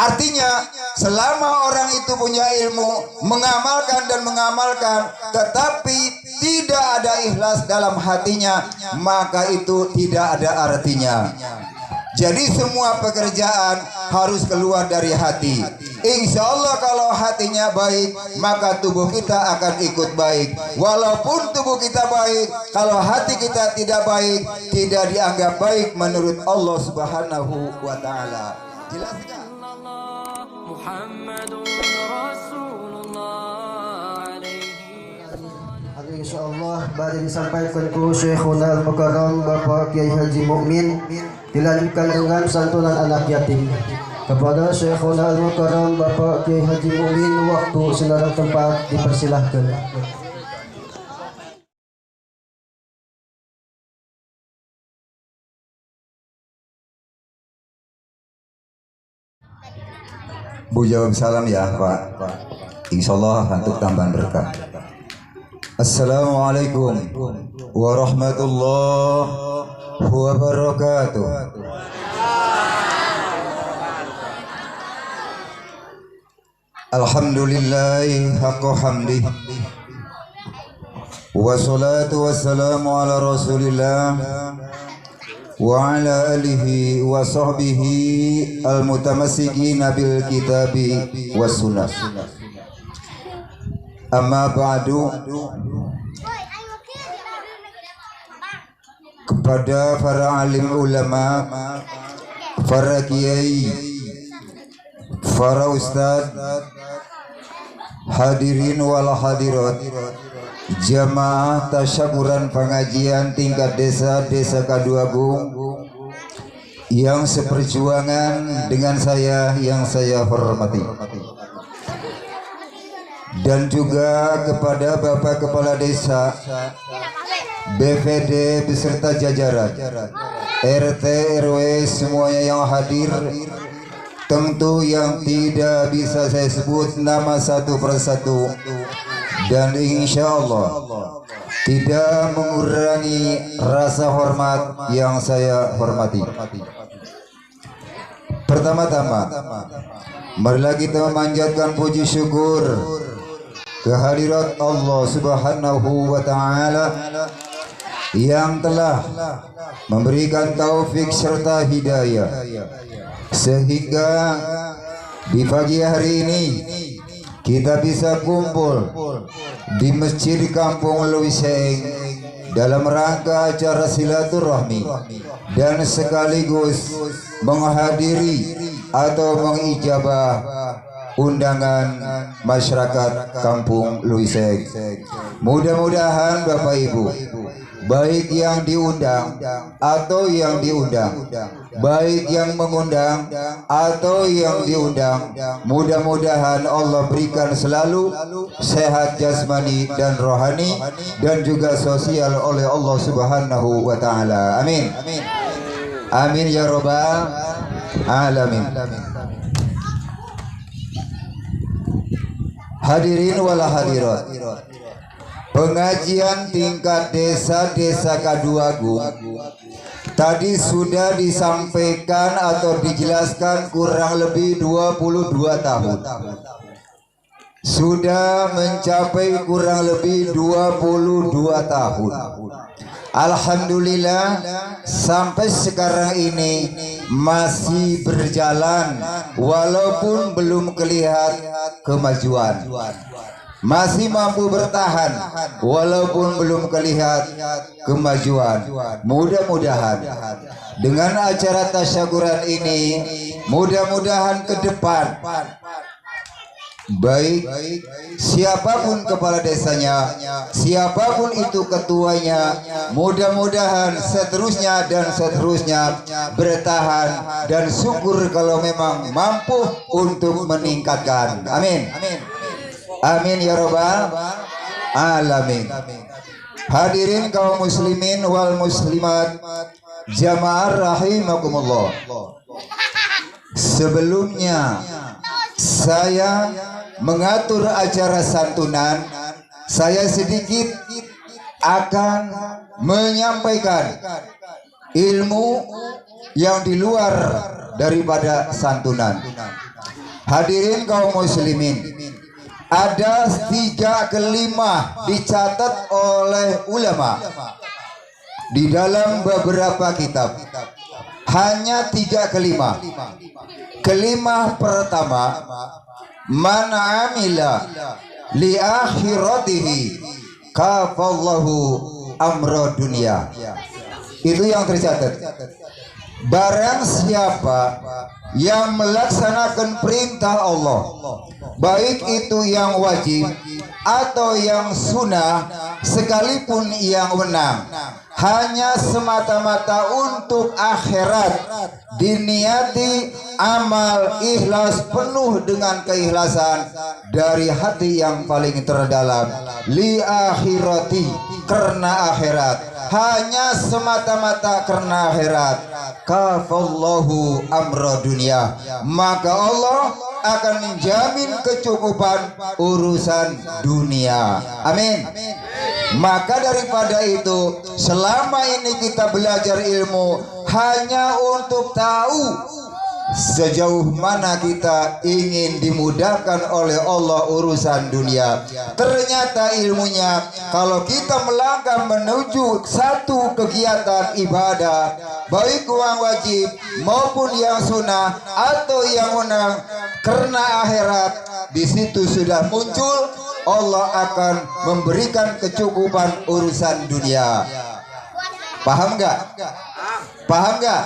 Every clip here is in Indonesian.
Artinya selama orang itu punya ilmu, mengamalkan dan mengamalkan, tetapi tidak ada ikhlas dalam hatinya, maka itu tidak ada artinya. Jadi semua pekerjaan harus keluar dari hati. Insya Allah kalau hatinya baik, maka tubuh kita akan ikut baik. Walaupun tubuh kita baik, kalau hati kita tidak baik, tidak dianggap baik menurut Allah Subhanahu wa Ta'ala. Jelas tidak? Muhammadur Rasulullah alaihi. Insyaallah bari disampaikan ku Syekhuna Al-Mukarram Bapak Kiai Haji Mukmin, dilanjutkan dengan santunan anak yatim. Kepada Syekhuna Al-Mukarram Bapak Kiai Haji Mukmin, waktu senarang tempat dipersilahkan. Bu jawab salam ya Pak. Insyaallah untuk tambahan berkah. Assalamualaikum warahmatullahi wabarakatuh. Alhamdulillahi haqqa hamdih. Wassalatu wassalamu ala Rasulillah wa ala alihi wa sahbihi al-mutamassikin bil kitabi was sunnah. Amma ba'du. Kepada para alim ulama, para kiai, para ustad, hadirin wal hadirat, jamaah tasyakuran pengajian tingkat desa Kaduagung yang seperjuangan dengan saya yang saya hormati, dan juga kepada Bapak Kepala Desa, BPD beserta jajaran, RT RW semuanya yang hadir. Tentu yang tidak bisa saya sebut nama satu persatu, dan insya Allah tidak mengurangi rasa hormat yang saya hormati. Pertama-tama, marilah kita memanjatkan puji syukur kehadirat Allah Subhanahu wa Ta'ala yang telah memberikan taufik serta hidayah, sehingga di pagi hari ini kita bisa kumpul di Masjid Kampung Luiseng dalam rangka acara silaturahmi dan sekaligus menghadiri atau mengijabah undangan masyarakat Kampung Luiseng. Mudah-mudahan Bapak Ibu, baik yang diundang atau yang diundang, baik yang mengundang atau yang diundang, mudah-mudahan Allah berikan selalu sehat jasmani dan rohani dan juga sosial oleh Allah Subhanahu wa Ta'ala. Amin. Amin ya rabbal alamin. Hadirin wal hadirat, pengajian tingkat desa Kaduagung tadi sudah disampaikan atau dijelaskan kurang lebih 22 tahun. Sudah mencapai kurang lebih 22 tahun. Alhamdulillah sampai sekarang ini masih berjalan walaupun belum kelihatan kemajuan. Masih mampu bertahan walaupun belum kelihatan kemajuan. Mudah-mudahan dengan acara tasyakuran ini, mudah-mudahan ke depan baik siapapun kepala desanya, siapapun itu ketuanya, mudah-mudahan seterusnya dan seterusnya bertahan dan syukur kalau memang mampu untuk meningkatkan. Amin. Amin ya rabbal alamin. Hadirin kaum muslimin wal muslimat, jamaah rahimakumullah. Sebelumnya saya mengatur acara santunan, saya sedikit akan menyampaikan ilmu yang di luar daripada santunan. Hadirin kaum muslimin, ada 3 kelimah dicatat oleh ulama di dalam beberapa kitab. Hanya 3 kelimah. Kelimah pertama, man amila li akhiratihi kafallahu amra dunia. Itu yang tercatat. Barang siapa yang melaksanakan perintah Allah, baik itu yang wajib atau yang sunnah, sekalipun yang menang, hanya semata-mata untuk akhirat, diniati amal ikhlas penuh dengan keikhlasan dari hati yang paling terdalam, li akhirati, karena akhirat, hanya semata-mata karena akhirat, kafallahu amra dunia, maka Allah akan menjamin kecukupan urusan dunia. Amin. Maka daripada itu, selama ini kita belajar ilmu hanya untuk tahu sejauh mana kita ingin dimudahkan oleh Allah urusan dunia. Ternyata ilmunya, kalau kita melangkah menuju satu kegiatan ibadah, baik yang wajib maupun yang sunnah atau yang menang karena akhirat, di situ sudah muncul Allah akan memberikan kecukupan urusan dunia. Paham nggak? Paham nggak?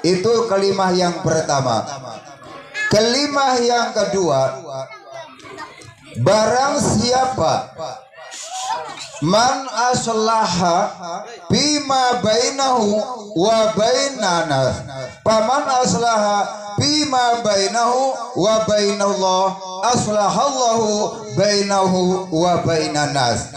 Itu kelimah yang pertama. Kelimah yang kedua, barang siapa man aslaha bima bainahu wa bainanas, paman aslaha bima bainahu wa bainallah, aslahallahu bainahu wa bainanas.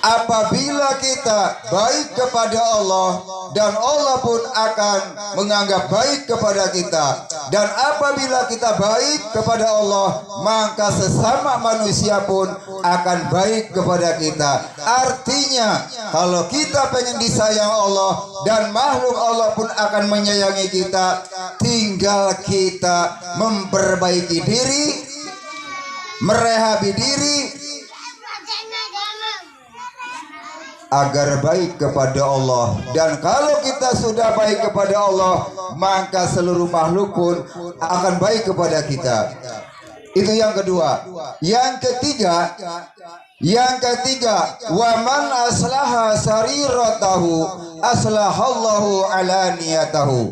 Apabila kita baik kepada Allah, dan Allah pun akan menganggap baik kepada kita, dan apabila kita baik kepada Allah, maka sesama manusia pun akan baik kepada kita. Artinya, kalau kita pengen disayang Allah, dan makhluk Allah pun akan menyayangi kita, tinggal kita memperbaiki diri, merehabi diri agar baik kepada Allah. Dan kalau kita sudah baik kepada Allah, maka seluruh makhluk pun akan baik kepada kita. Itu yang kedua. Yang ketiga, wa man aslaha sariratahu aslahallahu alaniyatahu.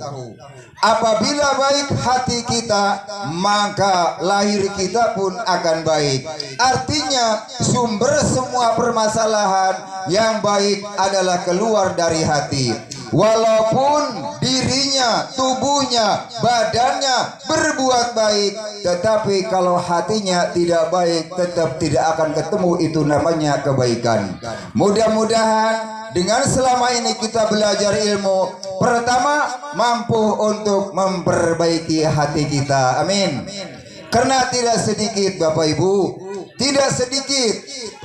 Apabila baik hati kita, maka lahir kita pun akan baik. Artinya, sumber semua permasalahan yang baik adalah keluar dari hati. Walaupun dirinya, tubuhnya, badannya berbuat baik, tetapi kalau hatinya tidak baik, tetap tidak akan ketemu itu namanya kebaikan. Mudah-mudahan dengan selama ini kita belajar ilmu, pertama mampu untuk memperbaiki hati kita. Amin. Karena tidak sedikit Bapak Ibu, tidak sedikit,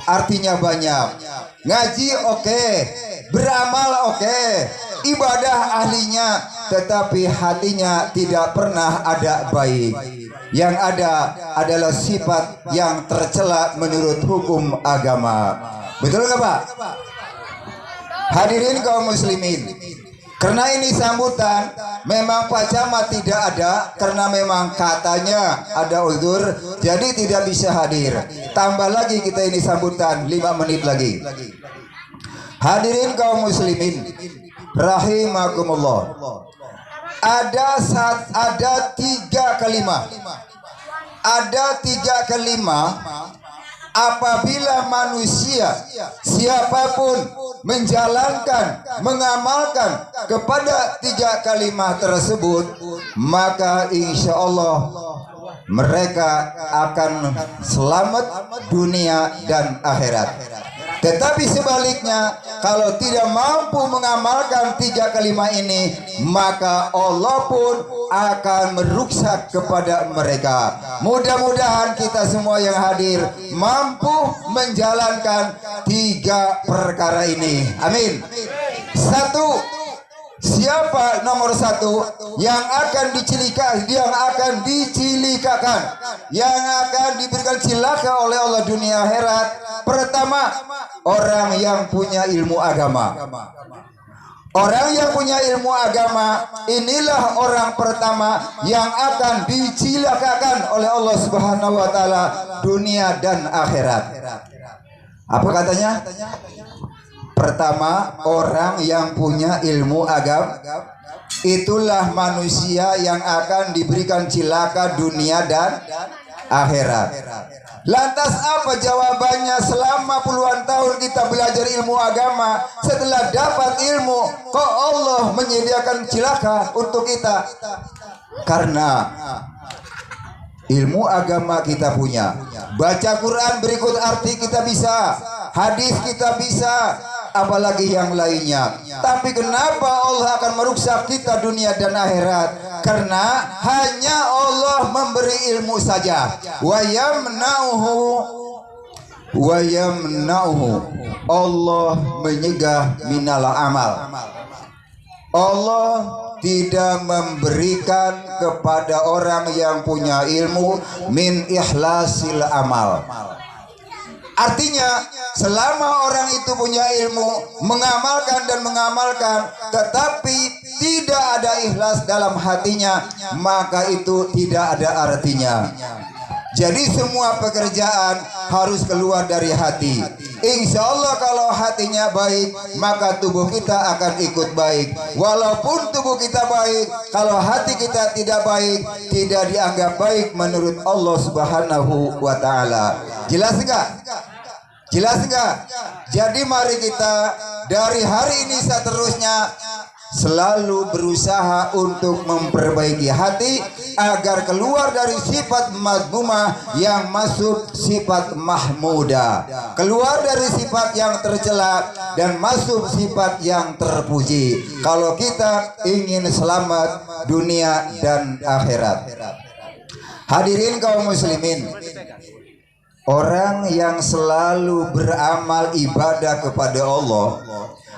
artinya banyak. Ngaji oke, beramal oke, ibadah ahlinya, tetapi hatinya tidak pernah ada baik. Yang ada adalah sifat yang tercela menurut hukum agama. Betul nggak Pak? Hadirin kaum muslimin, karena ini sambutan, memang Pak Camat tidak ada karena memang katanya ada uzur, jadi tidak bisa hadir. Tambah lagi kita ini sambutan 5 menit lagi. Hadirin kaum muslimin rahimakumullah, ada 3 kalimat. Ada 3 kalimat. Apabila manusia siapapun menjalankan, mengamalkan kepada 3 kalimat tersebut, maka insya Allah mereka akan selamat dunia dan akhirat. Tetapi sebaliknya, kalau tidak mampu mengamalkan 3 kalimat ini, maka Allah pun akan meruksak kepada mereka. Mudah-mudahan kita semua yang hadir mampu menjalankan 3 perkara ini. Amin. 1. Siapa nomor satu yang akan dicilikakan, yang akan diberikan cilaka oleh Allah dunia akhirat? Pertama, orang yang punya ilmu agama. Orang yang punya ilmu agama, inilah orang pertama yang akan dicilakakan oleh Allah Subhanahu wa taala dunia dan akhirat. Apa katanya? Pertama, orang yang punya ilmu agama, itulah manusia yang akan diberikan cilaka dunia dan akhirat. Lantas apa jawabannya selama puluhan tahun kita belajar ilmu agama? Setelah dapat ilmu, kok Allah menyediakan cilaka untuk kita? Karena ilmu agama kita punya. Baca Quran berikut arti kita bisa, hadis kita bisa, apalagi yang lainnya. Tapi kenapa Allah akan merusak kita dunia dan akhirat? Karena hanya Allah memberi ilmu saja. Wa yamna'uhu, Allah menyegah minal amal. Allah tidak memberikan kepada orang yang punya ilmu min ikhlasil amal. Artinya, selama orang itu punya ilmu, mengamalkan, tetapi tidak ada ikhlas dalam hatinya, maka itu tidak ada artinya. Jadi semua pekerjaan harus keluar dari hati. Insya Allah kalau hatinya baik, maka tubuh kita akan ikut baik. Walaupun tubuh kita baik, kalau hati kita tidak baik, tidak dianggap baik menurut Allah Subhanahu wa taala. Jelas enggak? Jelas enggak? Jadi mari kita dari hari ini seterusnya selalu berusaha untuk memperbaiki hati agar keluar dari sifat mazmumah yang masuk sifat mahmudah, keluar dari sifat yang tercela dan masuk sifat yang terpuji. Kalau kita ingin selamat dunia dan akhirat. Hadirin kaum muslimin, orang yang selalu beramal ibadah kepada Allah,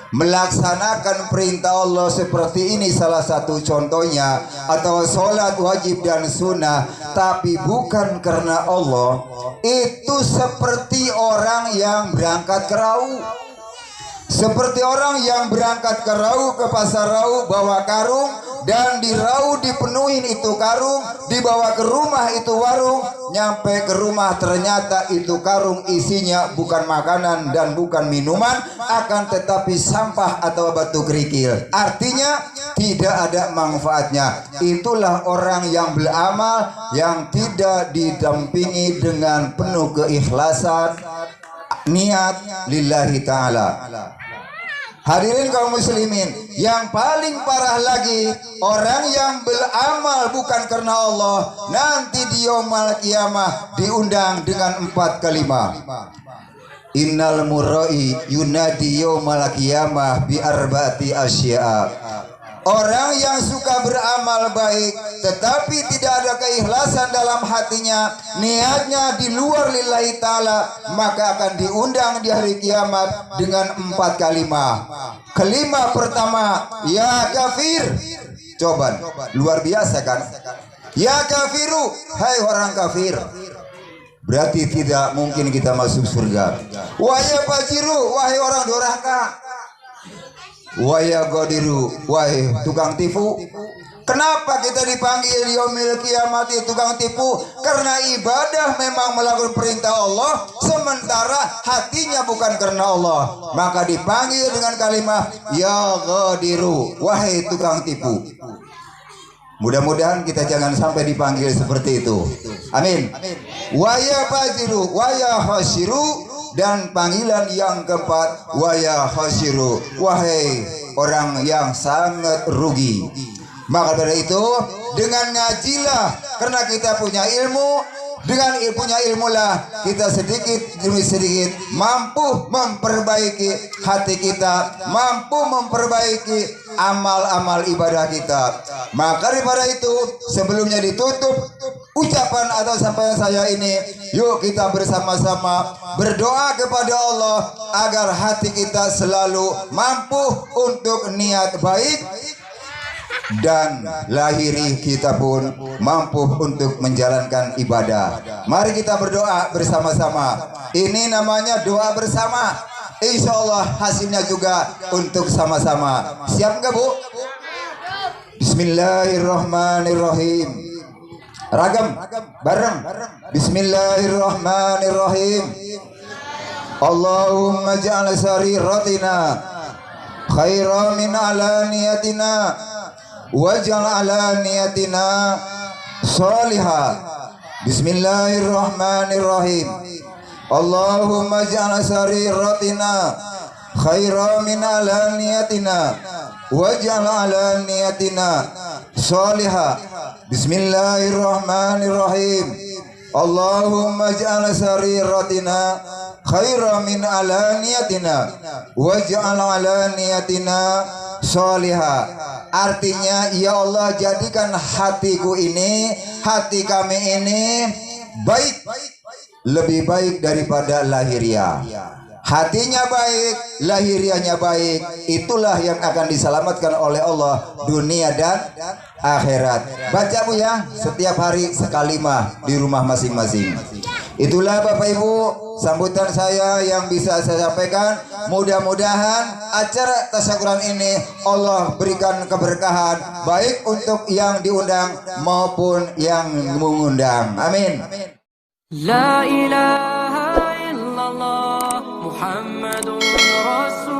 melaksanakan perintah Allah seperti ini salah satu contohnya, atau sholat wajib dan sunnah, tapi bukan karena Allah, itu seperti orang yang berangkat ke Rau. Seperti orang yang berangkat ke Rau, ke pasar Rau, bawa karung, dan di Rau dipenuhin itu karung, dibawa ke rumah itu warung, nyampe ke rumah ternyata itu karung isinya bukan makanan dan bukan minuman, akan tetapi sampah atau batu kerikil. Artinya tidak ada manfaatnya. Itulah orang yang beramal yang tidak didampingi dengan penuh keikhlasan, niat lillahi ta'ala. Hadirin kaum muslimin, yang paling parah lagi, orang yang beramal bukan karena Allah, nanti di yaumul qiyamah diundang dengan 4 kalimat. Innal murai yunadi yaumul qiyamah bi arba'ati asya'a. Orang yang suka beramal baik tetapi tidak ada keikhlasan dalam hatinya, niatnya di luar lillahi ta'ala, maka akan diundang di hari kiamat dengan 4 kalimat. Kalimat pertama, ya kafir. Coba, luar biasa kan? Ya kafiru, hai orang kafir. Berarti tidak mungkin kita masuk surga. Wahai fajiru, wahai orang durhaka. Wahai godiru, wahai tukang tipu. Kenapa kita dipanggil yaumil kiamat tukang tipu? Karena ibadah memang melakukan perintah Allah, sementara hatinya bukan karena Allah, maka dipanggil dengan kalimat ya godiru, wahai tukang tipu. Mudah-mudahan kita jangan sampai dipanggil seperti itu. Amin. Waya fajiru, waya khasiru. Dan panggilan yang keempat, waya khasiru, wahai orang yang sangat rugi. Maka dari itu, dengan ngajilah, karena kita punya ilmu, dengan punya ilmu lah kita sedikit demi sedikit mampu memperbaiki hati kita, mampu memperbaiki amal-amal ibadah kita. Maka daripada itu, sebelumnya ditutup ucapan ucapan atau sampaian saya ini, yuk kita bersama-sama berdoa kepada Allah agar hati kita selalu mampu untuk niat baik dan lahiri kita pun mampu untuk menjalankan ibadah. Mari kita berdoa bersama-sama. Ini namanya doa bersama. Insya Allah hasilnya juga untuk sama-sama. Siap nggak, Bu? Bismillahirrahmanirrahim. Ragam, bareng. Bismillahirrahmanirrahim. Allahumma ja'al sariratina khairan min alaniyatina waj'al alaniyatina salihah. Bismillahirrahmanirrahim. Allahumma ja'al sariratina khairan min alaniyatina waj'al alaniyatina salihah. Bismillahirrahmanirrahim. Allahumma ja'al sariratina khairan min alaniyatina waj'al alaniyatina salihah. Artinya, ya Allah, jadikan hatiku ini, hati kami ini baik, lebih baik daripada lahiriah. Hatinya baik, lahiriahnya baik, itulah yang akan diselamatkan oleh Allah dunia dan akhirat. Baca, Bu, ya, setiap hari sekali mah di rumah masing-masing. Itulah Bapak Ibu sambutan saya yang bisa saya sampaikan. Mudah-mudahan acara tasyakuran ini Allah berikan keberkahan baik untuk yang diundang maupun yang mengundang. Amin. La ilaha illallah Muhammadun Rasul